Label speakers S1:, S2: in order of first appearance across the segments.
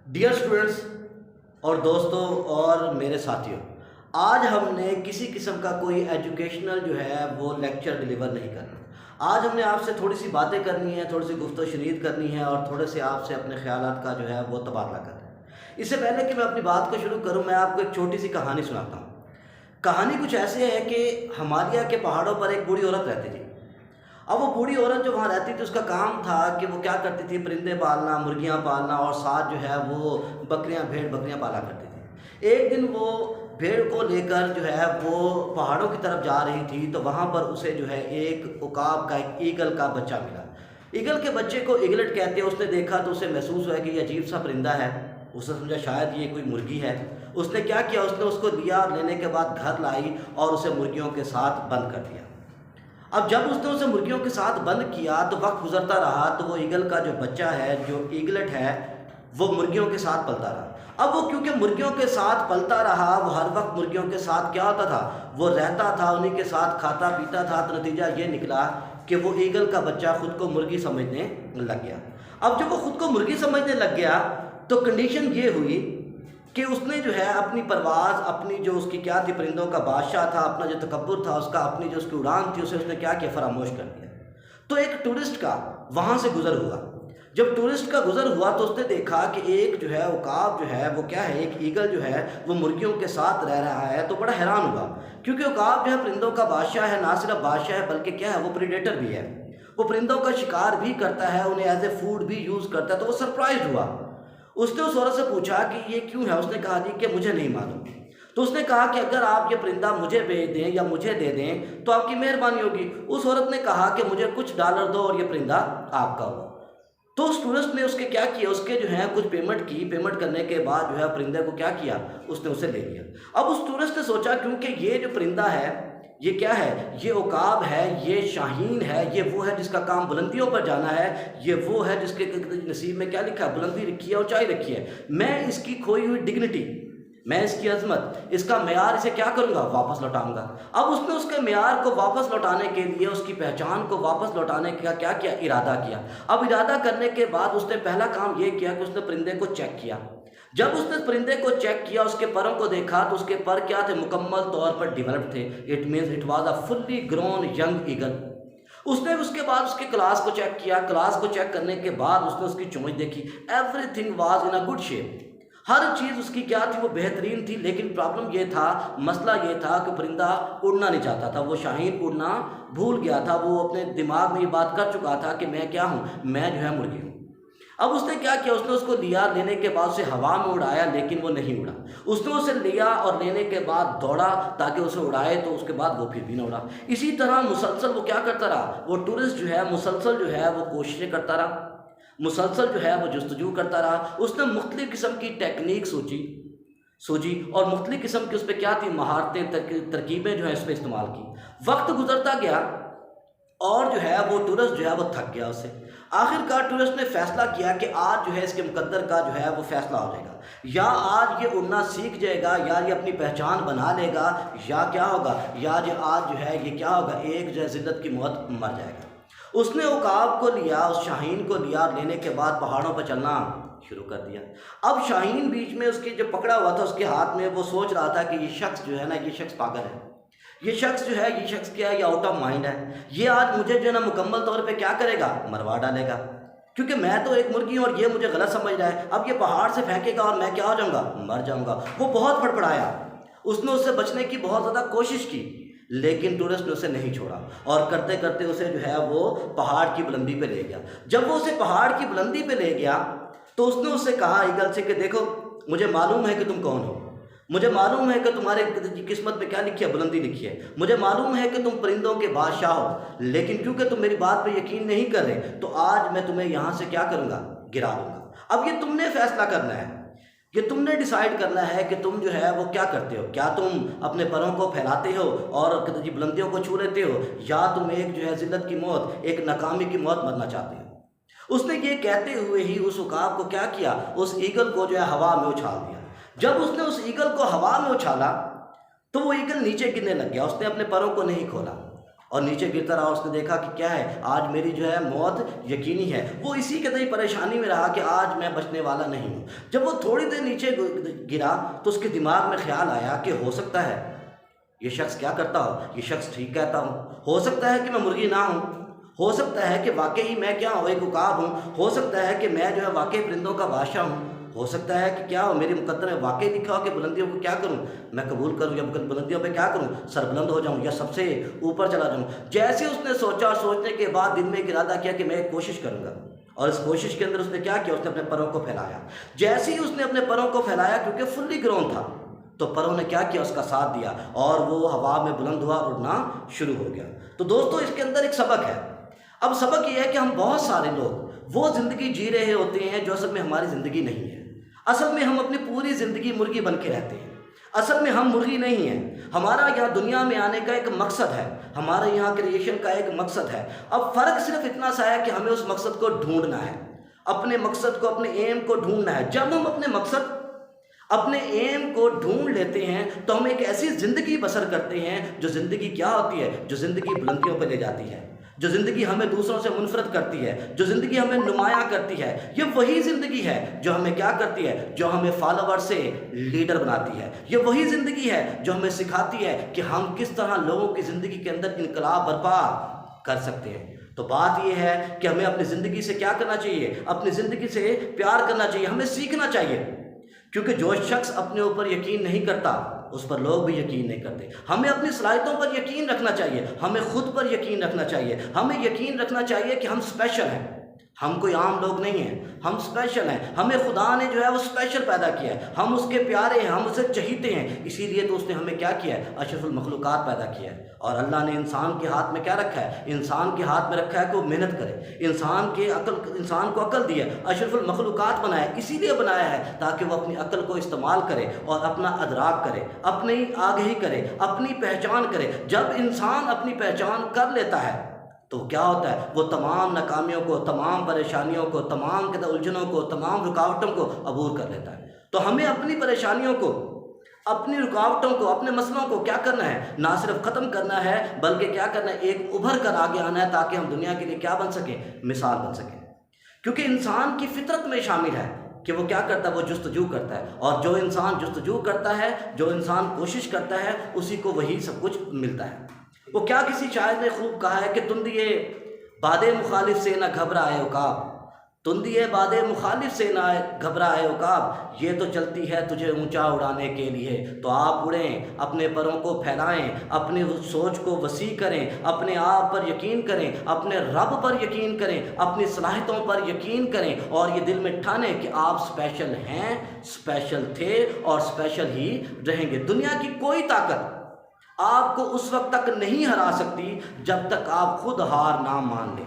S1: Dear students اور دوستوں اور میرے ساتھیوں، آج ہم نے کسی قسم کا کوئی ایجوکیشنل جو ہے وہ لیکچر ڈیلیور نہیں کرنا۔ آج ہم نے آپ سے تھوڑی سی باتیں کرنی ہیں، تھوڑی سی گفت و شنید کرنی ہے اور تھوڑے سے آپ سے اپنے خیالات کا جو ہے وہ تبادلہ کرنا ہے۔ اس سے پہلے کہ میں اپنی بات کو شروع کروں، میں آپ کو ایک چھوٹی سی کہانی سناتا ہوں۔ کہانی کچھ ایسے ہے کہ ہمالیہ کے پہاڑوں پر ایک بوڑھی عورت رہتی تھی۔ اب وہ بوڑھی عورت جو وہاں رہتی تھی، اس کا کام تھا کہ وہ کیا کرتی تھی، پرندے پالنا، مرغیاں پالنا اور ساتھ جو ہے وہ بھیڑ بکریاں پالا کرتی تھی۔ ایک دن وہ بھیڑ کو لے کر جو ہے وہ پہاڑوں کی طرف جا رہی تھی، تو وہاں پر اسے جو ہے ایک عقاب کا، ایک ایگل کا بچہ ملا۔ ایگل کے بچے کو ایگلٹ کہتے ہیں۔ اس نے دیکھا تو اسے محسوس ہوا کہ یہ عجیب سا پرندہ ہے۔ اس نے سمجھا شاید یہ کوئی مرغی ہے۔ اس نے کیا کیا، اس نے اس کو لیا اور لینے کے بعد گھر لائی اور اسے مرغیوں کے ساتھ بند کر دیا۔ اب جب اس نے اسے مرغیوں کے ساتھ بند کیا تو وقت گزرتا رہا، تو وہ ایگل کا جو بچہ ہے، جو ایگلٹ ہے، وہ مرغیوں کے ساتھ پلتا رہا۔ اب وہ کیونکہ مرغیوں کے ساتھ پلتا رہا، وہ ہر وقت مرغیوں کے ساتھ کیا ہوتا تھا، وہ رہتا تھا، انہیں کے ساتھ کھاتا پیتا تھا، تو نتیجہ یہ نکلا کہ وہ ایگل کا بچہ خود کو مرغی سمجھنے لگ گیا۔ اب جب وہ خود کو مرغی سمجھنے لگ گیا تو کنڈیشن یہ ہوئی کہ اس نے جو ہے اپنی پرواز، اپنی جو اس کی کیا تھی، پرندوں کا بادشاہ تھا، اپنا جو تکبر تھا اس کا، اپنی جو اس کی اڑان تھی، اسے اس نے کیا کیا، فراموش کر دیا۔ تو ایک ٹورسٹ کا وہاں سے گزر ہوا۔ جب ٹورسٹ کا گزر ہوا تو اس نے دیکھا کہ ایک جو ہے عقاب جو ہے وہ کیا ہے، ایک ایگل جو ہے وہ مرغیوں کے ساتھ رہ رہا ہے، تو بڑا حیران ہوا، کیونکہ عقاب جو ہے پرندوں کا بادشاہ ہے، نہ صرف بادشاہ ہے بلکہ کیا ہے، وہ پریڈیٹر بھی ہے، وہ پرندوں کا شکار بھی کرتا ہے، انہیں ایز اے فوڈ بھی یوز کرتا ہے۔ تو وہ سرپرائز ہوا۔ اس نے اس عورت سے پوچھا کہ یہ کیوں ہے؟ اس نے کہا جی کہ مجھے نہیں معلوم۔ تو اس نے کہا کہ اگر آپ یہ پرندہ مجھے بھیج دیں یا مجھے دے دیں تو آپ کی مہربانی ہوگی۔ اس عورت نے کہا کہ مجھے کچھ ڈالر دو اور یہ پرندہ آپ کا ہو۔ تو اس ٹورسٹ نے اس کے کیا کیا، اس کے جو ہے کچھ پیمنٹ کی، پیمنٹ کرنے کے بعد جو ہے پرندے کو کیا کیا، اس نے اسے لے لیا۔ اب اس ٹورسٹ نے سوچا کیونکہ یہ جو پرندہ ہے یہ کیا ہے، یہ عقاب ہے، یہ شاہین ہے، یہ وہ ہے جس کا کام بلندیوں پر جانا ہے، یہ وہ ہے جس کے نصیب میں کیا لکھا ہے، بلندی رکھی ہے، اونچائی رکھی ہے۔ میں اس کی کھوئی ہوئی ڈگنیٹی، میں اس کی عظمت، اس کا معیار، اسے کیا کروں گا، واپس لوٹاؤں گا۔ اب اس نے اس کے معیار کو واپس لوٹانے کے لیے، اس کی پہچان کو واپس لوٹانے کا کیا کیا، ارادہ کیا۔ اب ارادہ کرنے کے بعد اس نے پہلا کام یہ کیا کہ اس نے پرندے کو چیک کیا۔ جب اس نے پرندے کو چیک کیا، اس کے پروں کو دیکھا تو اس کے پر کیا تھے، مکمل طور پر ڈیولپ تھے۔ It means it was a fully grown young eagle. اس نے اس کے بعد اس کے کلاس کو چیک کیا۔ کلاس کو چیک کرنے کے بعد اس نے اس کی چونچ دیکھی۔ Everything was in a good shape. ہر چیز اس کی کیا تھی، وہ بہترین تھی۔ لیکن پرابلم یہ تھا، مسئلہ یہ تھا کہ پرندہ اڑنا نہیں چاہتا تھا۔ وہ شاہین اڑنا بھول گیا تھا۔ وہ اپنے دماغ میں یہ بات کر چکا تھا کہ میں کیا ہوں، میں جو ہے مرغی ہوں۔ اب اس نے کیا کیا، اس نے اس کو لیا، لینے کے بعد اسے ہوا میں اڑایا، لیکن وہ نہیں اڑا۔ اس نے اسے لیا اور لینے کے بعد دوڑا تاکہ اسے اڑائے، تو اس کے بعد وہ پھر بھی نہ اڑا۔ اسی طرح مسلسل وہ کیا کرتا رہا، وہ ٹورسٹ جو ہے مسلسل جو ہے وہ کوششیں کرتا رہا، مسلسل جو ہے وہ جستجو کرتا رہا۔ اس نے مختلف قسم کی ٹیکنیک سوچی اور مختلف قسم کی اس پہ کیا تھی، مہارتیں، ترکیبیں جو ہے اس پہ استعمال کی۔ وقت گزرتا گیا اور جو ہے وہ ٹورسٹ جو ہے وہ تھک گیا اسے۔ آخر کار ٹورسٹ نے فیصلہ کیا کہ آج جو ہے اس کے مقدر کا جو ہے وہ فیصلہ ہو جائے گا، یا آج یہ اڑنا سیکھ جائے گا، یا یہ اپنی پہچان بنا لے گا، یا کیا ہوگا، یا آج جو ہے یہ کیا ہوگا، ایک جو ہے ذلت کی موت مر جائے گا۔ اس نے عقاب کو لیا، اس شاہین کو لیا، لینے کے بعد پہاڑوں پہ چلنا شروع کر دیا۔ اب شاہین بیچ میں اس کے جو پکڑا ہوا تھا اس کے ہاتھ میں، وہ سوچ رہا تھا کہ یہ شخص جو ہے نا، یہ شخص پاگل ہے، یہ شخص جو ہے، یہ شخص کیا ہے، یہ آؤٹ آف مائنڈ ہے، یہ آج مجھے جو ہے نا مکمل طور پہ کیا کرے گا، مروا ڈالے گا، کیونکہ میں تو ایک مرغی ہوں اور یہ مجھے غلط سمجھ رہا ہے۔ اب یہ پہاڑ سے پھینکے گا اور میں کیا ہو جاؤں گا، مر جاؤں گا۔ وہ بہت پڑپڑایا، اس نے اس سے بچنے کی بہت زیادہ کوشش کی، لیکن ٹورسٹ نے اسے نہیں چھوڑا اور کرتے کرتے اسے جو ہے وہ پہاڑ کی بلندی پہ لے گیا۔ جب وہ اسے پہاڑ کی بلندی پہ لے گیا تو اس نے اس سے کہا، ایگل سے، کہ دیکھو مجھے معلوم ہے کہ تم کون ہو، مجھے معلوم ہے کہ تمہارے قسمت میں کیا لکھی ہے، بلندی لکھی ہے، مجھے معلوم ہے کہ تم پرندوں کے بادشاہ ہو، لیکن کیونکہ تم میری بات پہ یقین نہیں کر رہے تو آج میں تمہیں یہاں سے کیا کروں گا، گرا دوں گا۔ اب یہ تم نے فیصلہ کرنا ہے، یہ تم نے ڈیسائیڈ کرنا ہے کہ تم جو ہے وہ کیا کرتے ہو۔ کیا تم اپنے پروں کو پھیلاتے ہو اور بلندیوں کو چھو لیتے ہو، یا تم ایک جو ہے ذلت کی موت، ایک ناکامی کی موت مرنا چاہتے ہو۔ اس نے یہ کہتے ہوئے ہی اس عقاب کو کیا کیا، اس ایگل کو جو ہے ہوا میں اچھال دیا۔ جب اس نے اس ایگل کو ہوا میں اچھالا تو وہ ایگل نیچے گرنے لگ گیا، اس نے اپنے پروں کو نہیں کھولا اور نیچے گرتا رہا، اس نے دیکھا کہ کیا ہے، آج میری جو ہے موت یقینی ہے، وہ اسی قدر ہی پریشانی میں رہا کہ آج میں بچنے والا نہیں ہوں۔ جب وہ تھوڑی دیر نیچے گرا تو اس کے دماغ میں خیال آیا کہ ہو سکتا ہے یہ شخص کیا کرتا ہو، یہ شخص ٹھیک کہتا ہو سکتا ہے کہ میں مرغی نہ ہوں، ہو سکتا ہے کہ واقعی میں کیا ہوں، ایک عقاب ہوں، ہو سکتا ہے کہ میں جو ہے واقعی پرندوں کا بادشاہ ہوں، ہو سکتا ہے کہ کیا ہو، میری مقدر میں واقعی لکھا ہو کہ بلندیوں کو کیا کروں، میں قبول کروں، یا بلندیوں پہ کیا کروں، سر بلند ہو جاؤں یا سب سے اوپر چلا جاؤں۔ جیسے اس نے سوچا، اور سوچنے کے بعد دل میں ایک ارادہ کیا کہ میں ایک کوشش کروں گا، اور اس کوشش کے اندر اس نے کیا کیا، اس نے اپنے پروں کو پھیلایا۔ جیسے ہی اس نے اپنے پروں کو پھیلایا، کیونکہ فلی گرون تھا، تو پروں نے کیا کیا، اس کا ساتھ دیا، اور وہ ہوا میں بلند ہوا اور اڑنا شروع ہو گیا۔ تو دوستو، اس کے اندر ایک سبق ہے۔ اب سبق یہ ہے کہ ہم بہت سارے لوگ وہ زندگی جی رہے ہوتے ہیں جو اصل میں ہماری زندگی نہیں ہے۔ اصل میں ہم اپنی پوری زندگی مرغی بن کے رہتے ہیں۔ اصل میں ہم مرغی نہیں ہیں۔ ہمارا یہاں دنیا میں آنے کا ایک مقصد ہے، ہمارے یہاں کریشن کا ایک مقصد ہے۔ اب فرق صرف اتنا سا ہے کہ ہمیں اس مقصد کو ڈھونڈنا ہے، اپنے مقصد کو، اپنے ایم کو ڈھونڈنا ہے۔ جب ہم اپنے مقصد، اپنے ایم کو ڈھونڈ لیتے ہیں تو ہم ایک ایسی زندگی بسر کرتے ہیں جو زندگی کیا ہوتی ہے، جو زندگی بلندیوں پہ لے جاتی ہے، جو زندگی ہمیں دوسروں سے منفرد کرتی ہے، جو زندگی ہمیں نمایاں کرتی ہے۔ یہ وہی زندگی ہے جو ہمیں کیا کرتی ہے، جو ہمیں فالوور سے لیڈر بناتی ہے۔ یہ وہی زندگی ہے جو ہمیں سکھاتی ہے کہ ہم کس طرح لوگوں کی زندگی کے اندر انقلاب برپا کر سکتے ہیں۔ تو بات یہ ہے کہ ہمیں اپنی زندگی سے کیا کرنا چاہیے، اپنی زندگی سے پیار کرنا چاہیے، ہمیں سیکھنا چاہیے، کیونکہ جو شخص اپنے اوپر یقین نہیں کرتا اس پر لوگ بھی یقین نہیں کرتے۔ ہمیں اپنی صلاحیتوں پر یقین رکھنا چاہیے، ہمیں خود پر یقین رکھنا چاہیے، ہمیں یقین رکھنا چاہیے کہ ہم اسپیشل ہیں، ہم کوئی عام لوگ نہیں ہیں، ہم اسپیشل ہیں، ہمیں خدا نے جو ہے وہ اسپیشل پیدا کیا ہے، ہم اس کے پیارے ہیں، ہم اسے چہیتے ہیں، اسی لیے تو اس نے ہمیں کیا کیا ہے، اشرف المخلوقات پیدا کیا ہے۔ اور اللہ نے انسان کے ہاتھ میں کیا رکھا ہے، انسان کے ہاتھ میں رکھا ہے کہ وہ محنت کرے، انسان کو عقل دی ہے، اشرف المخلوقات بنایا ہے، اسی لیے بنایا ہے تاکہ وہ اپنی عقل کو استعمال کرے اور اپنا ادراک کرے، اپنی آگہی کرے، اپنی پہچان کرے۔ جب انسان اپنی پہچان کر لیتا ہے تو کیا ہوتا ہے، وہ تمام ناکامیوں کو، تمام پریشانیوں کو، تمام الجھنوں کو، تمام رکاوٹوں کو عبور کر لیتا ہے۔ تو ہمیں اپنی پریشانیوں کو، اپنی رکاوٹوں کو، اپنے مسئلوں کو کیا کرنا ہے، نہ صرف ختم کرنا ہے بلکہ کیا کرنا ہے، ایک ابھر کر آگے آنا ہے تاکہ ہم دنیا کے لیے کیا بن سکیں، مثال بن سکیں۔ کیونکہ انسان کی فطرت میں شامل ہے کہ وہ کیا کرتا ہے، وہ جستجو کرتا ہے، اور جو انسان جستجو کرتا ہے، جو انسان کوشش کرتا ہے، اسی کو وہی سب کچھ ملتا ہے۔ وہ کیا کسی شاعر نے خوب کہا ہے کہ تندیے باد مخالف سے نہ گھبرائے عقاب، تندیے باد مخالف سے نہ گھبرائے عقاب، یہ تو چلتی ہے تجھے اونچا اڑانے کے لیے۔ تو آپ اڑیں، اپنے پروں کو پھیلائیں، اپنی سوچ کو وسیع کریں، اپنے آپ پر یقین کریں، اپنے رب پر یقین کریں، اپنی صلاحیتوں پر یقین کریں، اور یہ دل میں ٹھانیں کہ آپ اسپیشل ہیں، اسپیشل تھے اور اسپیشل ہی رہیں گے۔ دنیا کی کوئی طاقت آپ کو اس وقت تک نہیں ہرا سکتی جب تک آپ خود ہار نہ مان لیں۔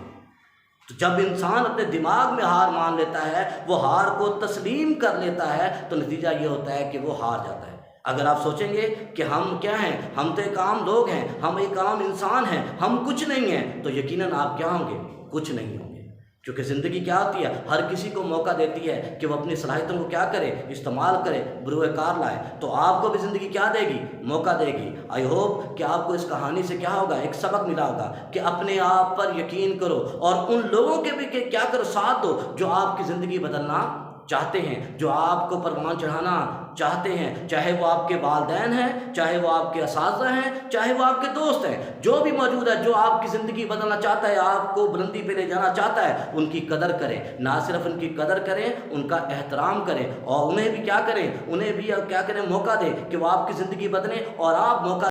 S1: تو جب انسان اپنے دماغ میں ہار مان لیتا ہے، وہ ہار کو تسلیم کر لیتا ہے، تو نتیجہ یہ ہوتا ہے کہ وہ ہار جاتا ہے۔ اگر آپ سوچیں گے کہ ہم کیا ہیں، ہم تو ایک عام لوگ ہیں، ہم ایک عام انسان ہیں، ہم کچھ نہیں ہیں، تو یقیناً آپ کیا ہوں گے، کچھ نہیں ہوں گے۔ کیونکہ زندگی کیا ہوتی ہے، ہر کسی کو موقع دیتی ہے کہ وہ اپنی صلاحیتوں کو کیا کرے، استعمال کرے، بروئے کار لائے۔ تو آپ کو بھی زندگی کیا دے گی، موقع دے گی۔ آئی ہوپ کہ آپ کو اس کہانی سے کیا ہوگا، ایک سبق ملا ہوگا کہ اپنے آپ پر یقین کرو، اور ان لوگوں کے بھی کیا کرو، ساتھ دو جو آپ کی زندگی بدلنا چاہتے ہیں، جو آپ کو پروان چڑھانا چاہتے ہیں، چاہے وہ آپ کے والدین ہیں، چاہے وہ آپ کے اساتذہ ہیں، چاہے وہ آپ کے دوست ہیں، جو بھی موجود ہے، جو آپ کی زندگی بدلنا چاہتا ہے، آپ کو بلندی پہ لے جانا چاہتا ہے، ان کی قدر کریں۔ نہ صرف ان کی قدر کریں، ان کا احترام کریں، اور انہیں بھی کیا کریں، انہیں بھی کیا کریں، موقع دیں کہ وہ آپ کی زندگی بدلیں، اور آپ موقع